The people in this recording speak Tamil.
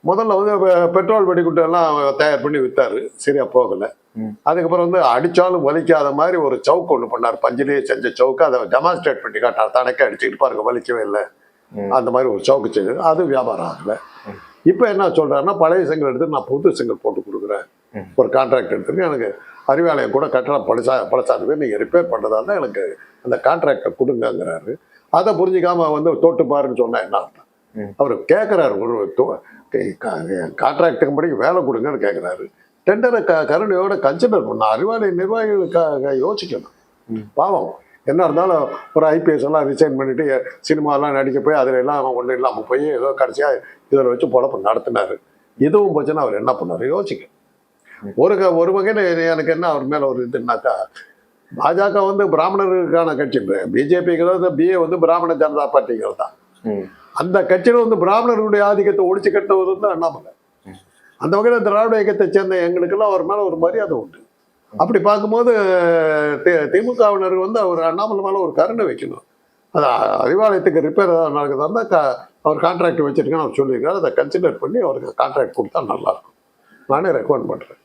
முதல்ல வந்து பெட்ரோல் வெடிகுண்டு எல்லாம் தயார் பண்ணி வித்தாரு, சரியா போகல. அதுக்கப்புறம் வந்து அடிச்சாலும் வலிக்காத மாதிரி ஒரு சவுக்கு ஒண்ணு பண்ணார், பஞ்சிலேயே செஞ்ச சவுக்கு. அதை டெமான்ஸ்ட்ரேட் பண்ணி காட்டார், தனக்கே அடிச்சுக்கிட்டு பாருங்க வலிக்கவே இல்லை, அந்த மாதிரி ஒரு சவுக்கு செஞ்சு. அது வியாபாரம் ஆகல. இப்ப என்ன சொல்றாருன்னா, பழைய செங்கல் எடுத்து நான் புது செங்கல் போட்டு கொடுக்குறேன், ஒரு கான்ட்ராக்ட் எடுத்துருக்கு, எனக்கு அறிவாலயம் கூட கட்டணம் பழசாது, நீங்க ரிப்பேர் பண்றதா இருந்தா எனக்கு அந்த கான்ட்ராக்டை கொடுங்கிறாரு. அதை புரிஞ்சுக்காம வந்து தோட்டு பாருன்னு சொன்னா என்ன அர்த்தம்? அவர் கேட்கிறாரு, ஒரு கான்ட்ராக்ட் கம்பெனிக்கு வேலை கொடுங்கன்னு கேட்கிறாரு. டெண்டரை கருணையோட கன்சிடர் பண்ண அறிவாலய நிர்வாகிகளுக்காக யோசிக்கணும். பாவம், என்ன இருந்தாலும் ஒரு ஐபிஎஸ் எல்லாம் ரிசைன் பண்ணிட்டு சினிமாலாம் நடிக்க போய் அதில் எல்லாம் ஒன்றும் இல்லாமல் போய் ஏதோ கடைசியாக இதில் வச்சு பொழப்பு நடத்தினாரு. இதுவும் போச்சுன்னா அவர் என்ன பண்ணாரு யோசிக்க. ஒரு வகையில் எனக்கு என்ன அவர் மேலே ஒரு இதுனாக்கா, பாஜக வந்து பிராமணர்களுக்கான கட்சி, பிஜேபிங்கிறது பிஏ வந்து பிராமண ஜனதா பார்ட்டிங்கிறது தான். அந்த கட்சியில் வந்து பிராமணர்களுடைய ஆதிக்கத்தை ஒழிச்சு கட்டவர் வந்து அண்ணாமலை. அந்த வகையில் திராவிட இயக்கத்தை சேர்ந்த எங்களுக்கெல்லாம் அவர் மேலே ஒரு மரியாதை உண்டு. அப்படி பார்க்கும்போது திமுகவினர் வந்து அவர் அண்ணாமலை மேலே ஒரு கருணை வைக்கணும். அது அறிவாலயத்துக்கு ரிப்பேர் ஏதாவது நடக்குதா இருந்தால் அவர் கான்ட்ராக்ட் வச்சிருக்கேன்னு அவர் சொல்லியிருக்காரு. அதை கன்சிடர் பண்ணி அவருக்கு கான்ட்ராக்ட் கொடுத்தா நல்லாயிருக்கும். நானே ரெக்கமெண்ட் பண்ணுறேன்.